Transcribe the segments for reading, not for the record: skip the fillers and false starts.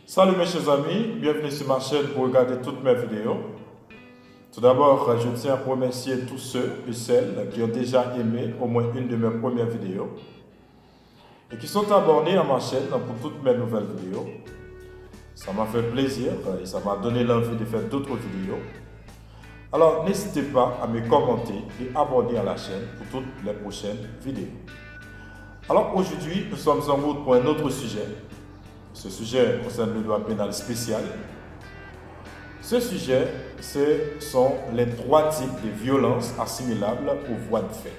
Salut mes chers amis, bienvenue sur ma chaîne pour regarder toutes mes vidéos. Tout d'abord, je tiens à remercier tous ceux et celles qui ont déjà aimé au moins une de mes premières vidéos et qui sont abonnés à ma chaîne pour toutes mes nouvelles vidéos. Ça m'a fait plaisir et ça m'a donné l'envie de faire d'autres vidéos. Alors n'hésitez pas à me commenter et abonner à la chaîne pour toutes les prochaines vidéos. Alors aujourd'hui, nous sommes en route pour un autre sujet. Ce sujet concerne le droit pénal spécial. Ce sujet, ce sont les trois types de violences assimilables aux voies de fait.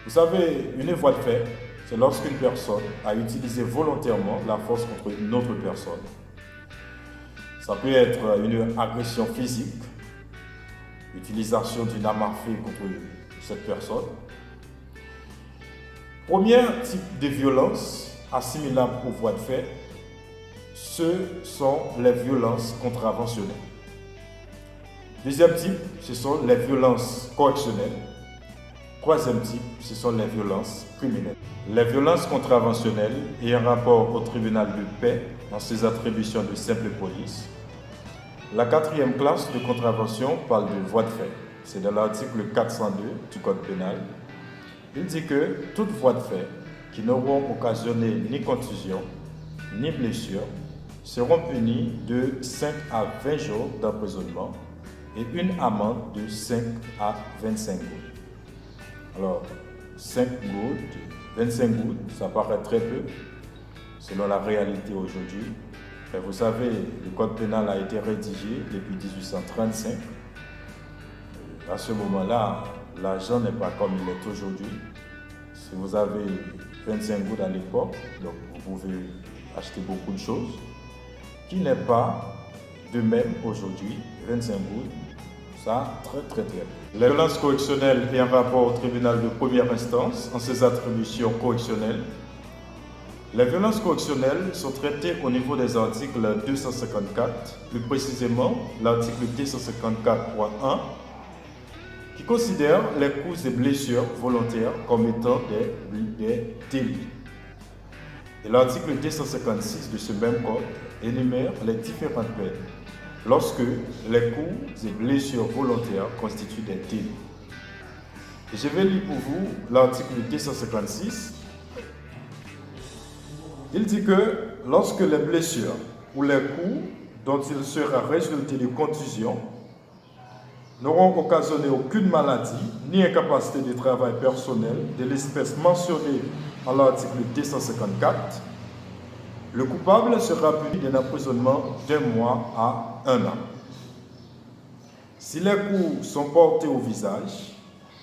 Vous savez, une voie de fait, c'est lorsqu'une personne a utilisé volontairement la force contre une autre personne. Ça peut être une agression physique, utilisation d'une arme à feu contre cette personne. Premier type de violence assimilables aux voies de fait, ce sont les violences contraventionnelles. Deuxième type, ce sont les violences correctionnelles. Troisième type, ce sont les violences criminelles. Les violences contraventionnelles ayant rapport au tribunal de paix dans ses attributions de simple police. La quatrième classe de contravention parle de voies de fait. C'est dans l'article 402 du Code pénal. Il dit que toute voie de fait qui n'auront occasionné ni contusion, ni blessure, seront punis de 5 à 20 jours d'emprisonnement et une amende de 5 à 25 gouttes. Alors, 5 gouttes, 25 gouttes, ça paraît très peu, selon la réalité aujourd'hui. Mais vous savez, le Code pénal a été rédigé depuis 1835. À ce moment-là, l'argent n'est pas comme il est aujourd'hui. Si vous avez 25 gouttes à l'époque, donc vous pouvez acheter beaucoup de choses, qui n'est pas de même aujourd'hui. 25 gouttes, ça très. Les violences correctionnelles ayant rapport au tribunal de première instance en ses attributions correctionnelles. Les violences correctionnelles sont traitées au niveau des articles 254, plus précisément l'article 254.1, qui considère les coups et blessures volontaires comme étant des délits. Et l'article 256 de ce même code énumère les différentes peines lorsque les coups et blessures volontaires constituent des délits. Et je vais lire pour vous l'article 256. Il dit que lorsque les blessures ou les coups dont il sera résulté de contusion n'auront occasionné aucune maladie ni incapacité de travail personnel de l'espèce mentionnée en l'article 254, le coupable sera puni d'un emprisonnement d'1 mois à 1 an. Si les coups sont portés au visage,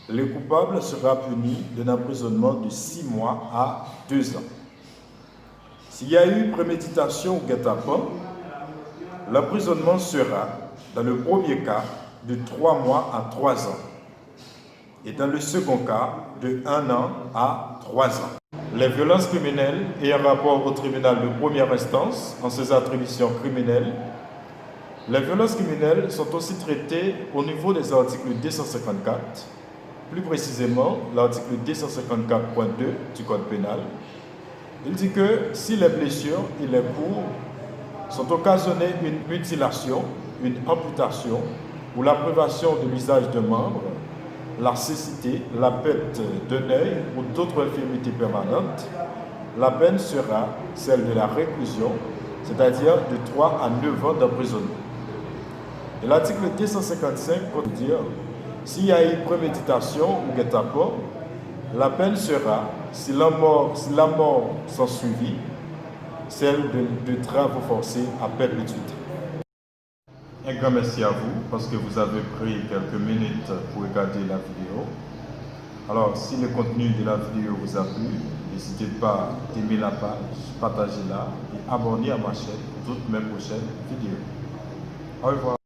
le coupable sera puni d'un emprisonnement de 6 mois à 2 ans. S'il y a eu préméditation ou guet-apens, l'emprisonnement sera, dans le premier cas, de 3 mois à 3 ans. Et dans le second cas, de 1 an à 3 ans. Les violences criminelles ayant rapport au tribunal de première instance en ses attributions criminelles. Les violences criminelles sont aussi traitées au niveau des articles 254, plus précisément l'article 254.2 du Code pénal. Il dit que si les blessures et les coups sont occasionnés une mutilation, une amputation ou la privation de l'usage d'un membre, la cécité, la perte d'un œil ou d'autres infirmités permanentes, la peine sera celle de la réclusion, c'est-à-dire de 3 à 9 ans d'emprisonnement. Et l'article 255 peut dire, s'il y a eu préméditation ou guet-apens, la peine sera, si la mort s'ensuivit, celle de travaux forcés à perpétuité. Un grand merci à vous parce que vous avez pris quelques minutes pour regarder la vidéo. Alors, si le contenu de la vidéo vous a plu, n'hésitez pas à aimer la page, partager-la et abonner à ma chaîne pour toutes mes prochaines vidéos. Au revoir.